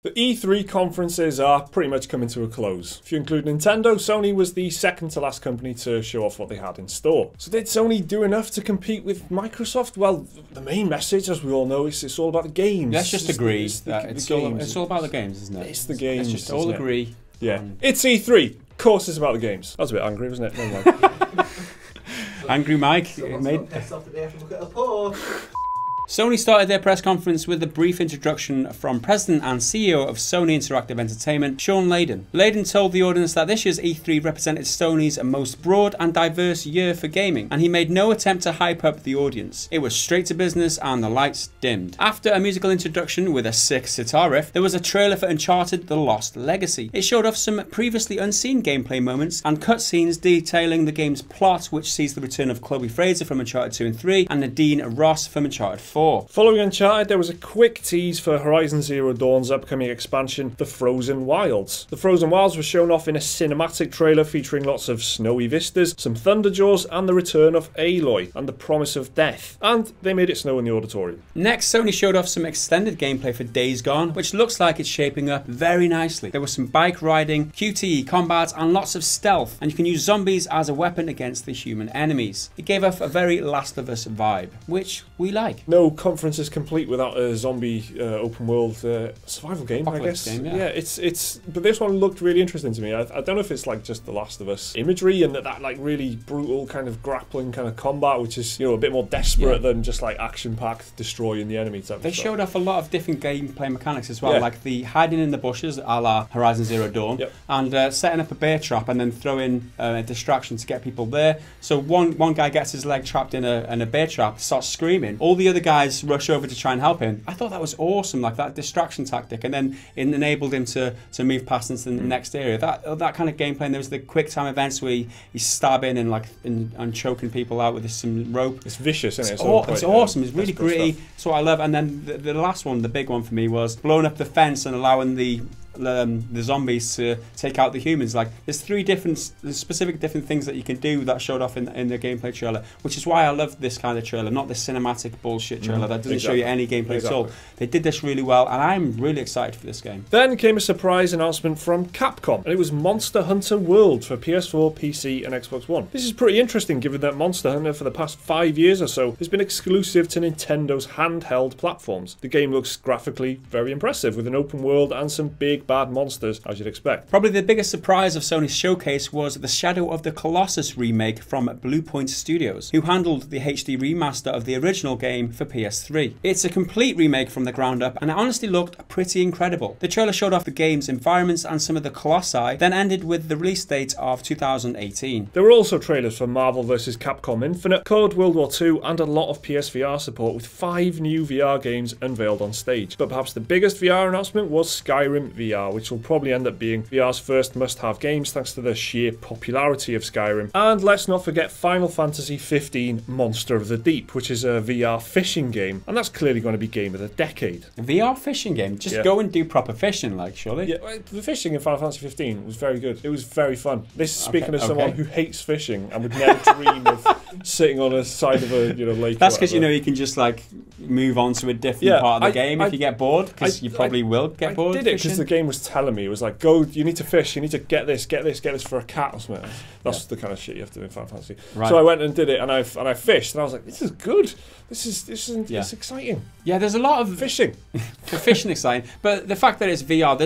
The E3 conferences are pretty much coming to a close. If you include Nintendo, Sony was the second to last company to show off what they had in store. So did Sony do enough to compete with Microsoft? Well, the main message, as we all know, is it's all about the games. Let's just agree that it's all about the games, isn't it? It's the games. Let's just all agree. Yeah. It's E3. Of course it's about the games. That was a bit angry, wasn't it? Never mind. Angry Mike. Sony started their press conference with a brief introduction from President and CEO of Sony Interactive Entertainment, Shawn Layden. Layden told the audience that this year's E3 represented Sony's most broad and diverse year for gaming, and he made no attempt to hype up the audience. It was straight to business and the lights dimmed. After a musical introduction with a sick sitar riff, there was a trailer for Uncharted: The Lost Legacy. It showed off some previously unseen gameplay moments and cutscenes detailing the game's plot, which sees the return of Chloe Fraser from Uncharted 2 and 3 and Nadine Ross from Uncharted 4. Following Uncharted, there was a quick tease for Horizon Zero Dawn's upcoming expansion, The Frozen Wilds. The Frozen Wilds was shown off in a cinematic trailer featuring lots of snowy vistas, some thunderjaws, and the return of Aloy, and the promise of death. And they made it snow in the auditorium. Next, Sony showed off some extended gameplay for Days Gone, which looks like it's shaping up very nicely. There was some bike riding, QTE combat, and lots of stealth, and you can use zombies as a weapon against the human enemies. It gave off a very Last of Us vibe, which we like. No conference is complete without a zombie open world survival game, I guess. Game, yeah, but this one looked really interesting to me. I don't know if it's like just The Last of Us imagery and that like really brutal kind of grappling kind of combat, which is, you know, a bit more desperate than just like action-packed destroying the enemy type. They showed off a lot of different gameplay mechanics as well, like the hiding in the bushes, a la Horizon Zero Dawn, and setting up a bear trap and then throwing a distraction to get people there. So one guy gets his leg trapped in a bear trap, starts screaming. All the other guys rush over to try and help him. I thought that was awesome, like that distraction tactic, and then it enabled him to move past into the next area. That kind of gameplay. And there was the quick time events where he's stabbing and choking people out with some rope. It's vicious, isn't it? It's awesome. It's really gritty. That's what I love. And then the last one, the big one for me, was blowing up the fence and allowing the zombies to take out the humans. Like, there's specific different things that you can do that showed off in the gameplay trailer, which is why I love this kind of trailer, not this cinematic bullshit trailer that doesn't show you any gameplay at all. They did this really well, and I'm really excited for this game. Then came a surprise announcement from Capcom, and it was Monster Hunter World for PS4, PC, and Xbox One. This is pretty interesting given that Monster Hunter for the past 5 years or so has been exclusive to Nintendo's handheld platforms. The game looks graphically very impressive, with an open world and some big bad monsters, as you'd expect. Probably the biggest surprise of Sony's showcase was the Shadow of the Colossus remake from Bluepoint Studios, who handled the HD remaster of the original game for PS3. It's a complete remake from the ground up, and it honestly looked pretty incredible. The trailer showed off the game's environments and some of the colossi, then ended with the release date of 2018. There were also trailers for Marvel vs. Capcom Infinite, COD World War II, and a lot of PSVR support, with 5 new VR games unveiled on stage. But perhaps the biggest VR announcement was Skyrim VR, which will probably end up being VR's first must-have games thanks to the sheer popularity of Skyrim. And let's not forget Final Fantasy 15 Monster of the Deep, which is a VR fishing game, and that's clearly going to be game of the decade. A VR fishing game? Just go and do proper fishing, like, surely? Yeah, the fishing in Final Fantasy 15 was very good. It was very fun. This is speaking as someone who hates fishing and would never dream of sitting on a side of a lake. That's because, you know, you can just like move on to a different part of the game if you get bored, because you probably will get bored. I did it because the game was telling me, it was like, go, you need to fish, you need to get this for a cat or something. That's the kind of shit you have to do in Final Fantasy. Right. So I went and did it, and I fished, and I was like, this is good. This is exciting. Yeah, there's a lot of fishing. For fishing exciting, but the fact that it's VR,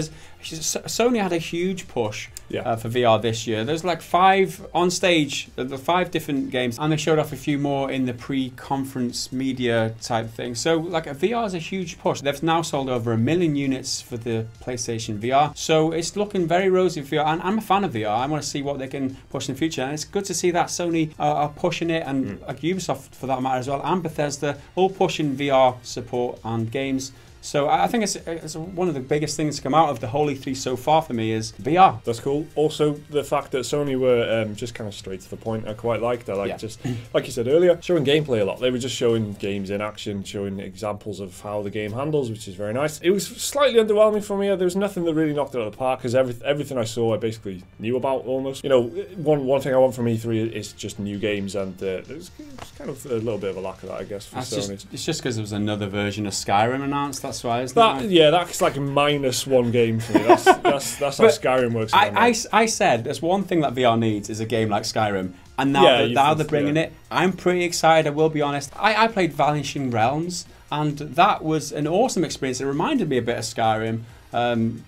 Sony had a huge push for VR this year. There's like 5 on stage, the 5 different games, and they showed off a few more in the pre-conference media type thing. So like VR is a huge push. They've now sold over 1 million units for the PlayStation VR, so it's looking very rosy for VR. And I'm a fan of VR. I want to see what they can push in the future, and it's good to see that Sony are pushing it, and like Ubisoft for that matter as well, and Bethesda, all pushing VR support and games. So I think it's one of the biggest things to come out of the whole E3 so far for me is VR. That's cool. Also, the fact that Sony were just kind of straight to the point, I quite liked. I like just, like you said earlier, showing gameplay a lot. They were just showing games in action, showing examples of how the game handles, which is very nice. It was slightly underwhelming for me. There was nothing that really knocked it out of the park, because everything I saw I basically knew about almost. You know, one thing I want from E3 is just new games, and there's kind of a little bit of a lack of that, I guess, for Sony. It's just because there was another version of Skyrim announced. That's why, isn't that. it? Yeah, that's like a -1 game for me. That's how Skyrim works. I said there's one thing that VR needs is a game like Skyrim. And now they're bringing it. I'm pretty excited, I will be honest. I played Vanishing Realms, and that was an awesome experience. It reminded me a bit of Skyrim,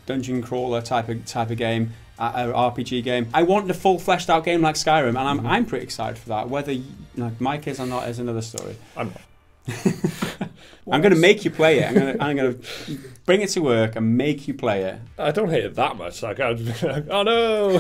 dungeon crawler type of game, RPG game. I want a full fleshed out game like Skyrim, and I'm pretty excited for that. Whether Mike is or not is another story. I'm not. I'm going to make you play it. I'm going to bring it to work and make you play it. I don't hate it that much. Like, oh no!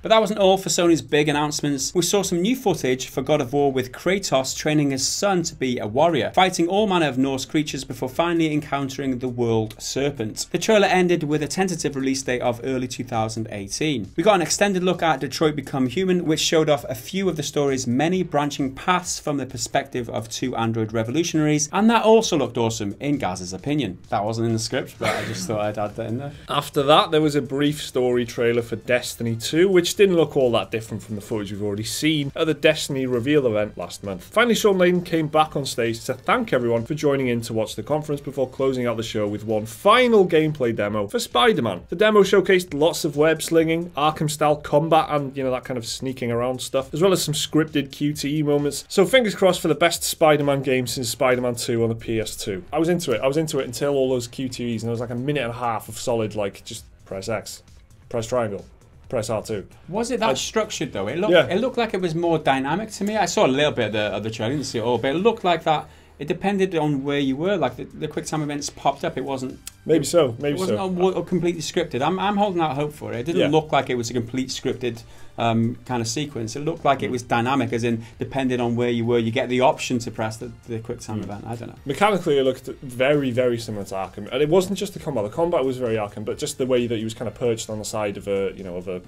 But that wasn't all for Sony's big announcements. We saw some new footage for God of War with Kratos training his son to be a warrior, fighting all manner of Norse creatures before finally encountering the world serpent. The trailer ended with a tentative release date of early 2018. We got an extended look at Detroit Become Human, which showed off a few of the story's many branching paths from the perspective of two android revolutionaries, and that also looked awesome in Gaz's opinion. That wasn't in the script, but I just thought I'd add that in there. After that, there was a brief story trailer for Destiny 2, which didn't look all that different from the footage we've already seen at the Destiny reveal event last month. Finally, Sean Layden came back on stage to thank everyone for joining in to watch the conference before closing out the show with one final gameplay demo for Spider-Man. The demo showcased lots of web slinging, Arkham-style combat, and that kind of sneaking around stuff, as well as some scripted QTE moments. So fingers crossed for the best Spider-Man game since Spider-Man 2 on the PS2. I was into it until all those QTEs, and there was like a minute and a half of solid, like, just press X, press triangle, press R2. Was it that structured though? It looked like it was more dynamic to me. I saw a little bit of the trailer, I didn't see it all, but it looked like that. It depended on where you were. Like the quick time events popped up. It wasn't. Maybe so. It wasn't all completely scripted. I'm holding out hope for it. It didn't look like it was a complete scripted kind of sequence. It looked like it was dynamic, as in depending on where you were, you get the option to press the quick time event. I don't know. Mechanically, it looked very, very similar to Arkham, and it wasn't just the combat. The combat was very Arkham, but just the way that he was kind of perched on the side of a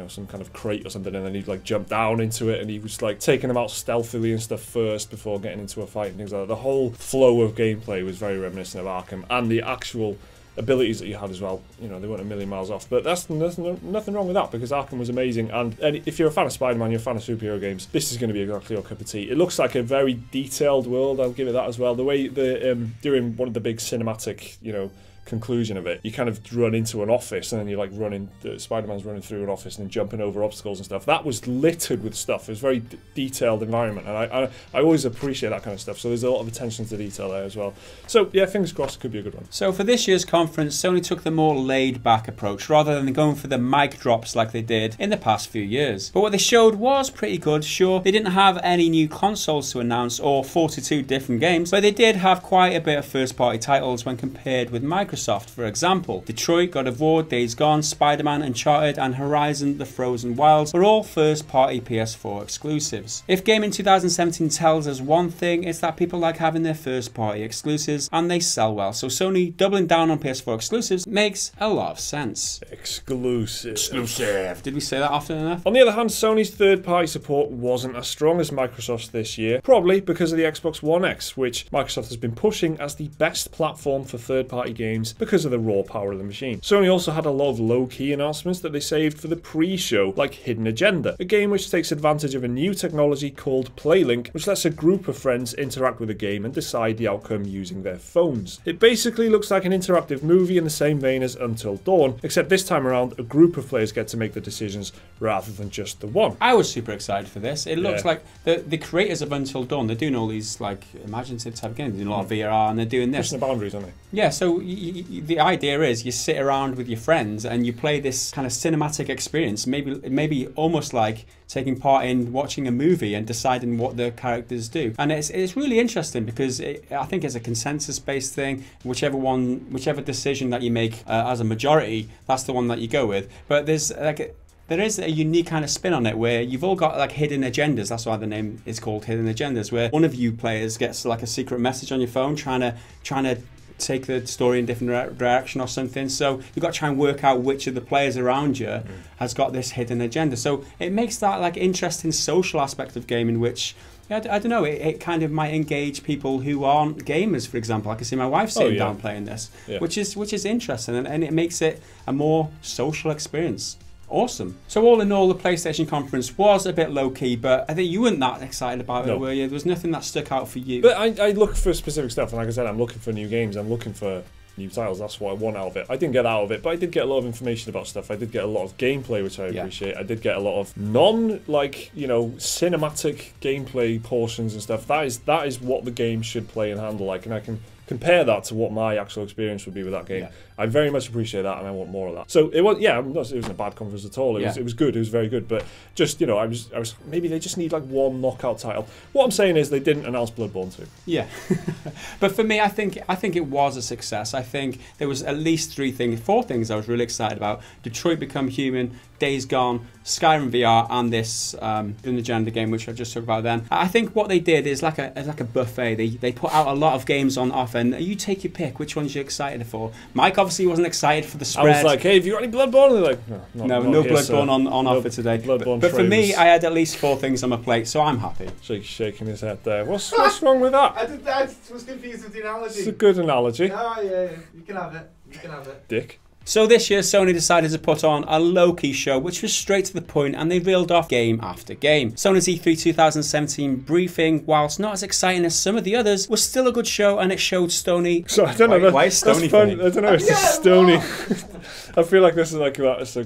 some kind of crate or something, and then he'd like jump down into it, and he was like taking them out stealthily and stuff first before getting into a fight and things like that. The whole flow of gameplay was very reminiscent of Arkham, and the actual abilities that you had as well. They weren't a million miles off, but that's nothing wrong with that, because Arkham was amazing. And if you're a fan of Spider-Man, you're a fan of superhero games, this is going to be exactly your cup of tea. It looks like a very detailed world. I'll give it that as well. The way during one of the big cinematic, conclusion of it, you kind of run into an office, and then you're like Spider-Man's running through an office and then jumping over obstacles and stuff. That was littered with stuff. It was a very detailed environment, and I always appreciate that kind of stuff. So there's a lot of attention to detail there as well. So yeah, fingers crossed, it could be a good one. So for this year's conference, Sony took the more laid-back approach rather than going for the mic drops like they did in the past few years. But what they showed was pretty good. Sure, they didn't have any new consoles to announce or 42 different games, but they did have quite a bit of first-party titles when compared with Microsoft. For example, Detroit, God of War, Days Gone, Spider-Man, Uncharted, and Horizon The Frozen Wilds are all first-party PS4 exclusives. If Gaming 2017 tells us one thing, it's that people like having their first-party exclusives, and they sell well. So Sony doubling down on PS4 exclusives makes a lot of sense. Exclusive. Did we say that often enough? On the other hand, Sony's third-party support wasn't as strong as Microsoft's this year, probably because of the Xbox One X, which Microsoft has been pushing as the best platform for third-party games because of the raw power of the machine. Sony also had a lot of low-key announcements that they saved for the pre-show, like Hidden Agenda, a game which takes advantage of a new technology called PlayLink, which lets a group of friends interact with a game and decide the outcome using their phones. It basically looks like an interactive movie in the same vein as Until Dawn, except this time around a group of players get to make the decisions rather than just the one. I was super excited for this. It looks like the creators of Until Dawn, they're doing all these like imaginative type of games, they're doing a lot of VR, and they're doing this. Pushing the boundaries, aren't they? Yeah, so the idea is you sit around with your friends and you play this kind of cinematic experience, maybe almost like taking part in watching a movie and deciding what the characters do. And it's really interesting because I think it's a consensus-based thing. Whichever decision that you make as a majority, that's the one that you go with. But there is a unique kind of spin on it where you've all got like hidden agendas. That's why the name is called Hidden Agendas, where one of you players gets like a secret message on your phone trying to take the story in a different direction or something. So you've got to try and work out which of the players around you has got this hidden agenda. So it makes that like interesting social aspect of gaming, which I don't know, it kind of might engage people who aren't gamers, for example. I can see my wife sitting down playing this, which is interesting, and it makes it a more social experience. Awesome. So all in all, the PlayStation conference was a bit low-key, but I think you weren't that excited about it, were you? There was nothing that stuck out for you. But I look for specific stuff, and like I said, I'm looking for new games. I'm looking for new titles. That's what I want out of it. I didn't get out of it, but I did get a lot of information about stuff. I did get a lot of gameplay, which I appreciate. I did get a lot of cinematic gameplay portions and stuff. That is what the game should play and handle like, and I can compare that to what my actual experience would be with that game. Yeah. I very much appreciate that, and I want more of that. So it wasn't a bad conference at all. It was good. It was very good. But just I was maybe they just need like one knockout title. What I'm saying is they didn't announce Bloodborne 2. Yeah, but for me, I think it was a success. I think there was at least four things I was really excited about: Detroit Become Human, Days Gone, Skyrim VR, and this in the gender game, which I just talked about then. I think what they did is like a buffet. They put out a lot of games on offer, and you take your pick. Which ones you're excited for? Mike obviously wasn't excited for the spread. I was like, hey, have you got any Bloodborne? And they're like, no Bloodborne on offer today. But for me, I had at least 4 things on my plate, so I'm happy. Shaking his head there. What's wrong with that? I was confused with the analogy. It's a good analogy. Oh, yeah, you can have it. You can have it. Dick. So this year, Sony decided to put on a low-key show, which was straight to the point, and they reeled off game after game. Sony's E3 2017 briefing, whilst not as exciting as some of the others, was still a good show, and it showed Sony... So I don't know. Why is Sony funny? I don't know. It's just Sony. I feel like this is like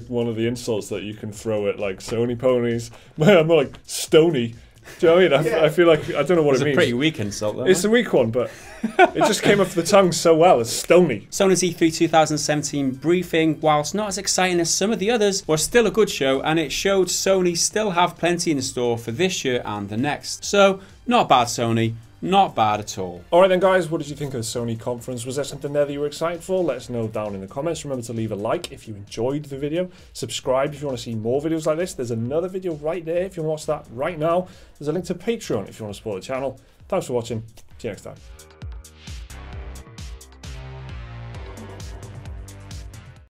one of the insults that you can throw at like Sony ponies. I'm more like Stony. Do you know what I mean? I feel like I don't know what it means. It's a pretty weak insult, though. It's a weak one, but it just came off the tongue so well. It's Stony. Sony's E3 2017 briefing, whilst not as exciting as some of the others, was still a good show, and it showed Sony still have plenty in store for this year and the next. So, not bad, Sony. Not bad at all. Alright then guys, what did you think of the Sony conference? Was there something there that you were excited for? Let us know down in the comments. Remember to leave a like if you enjoyed the video. Subscribe if you want to see more videos like this. There's another video right there if you want to watch that right now. There's a link to Patreon if you want to support the channel. Thanks for watching. See you next time.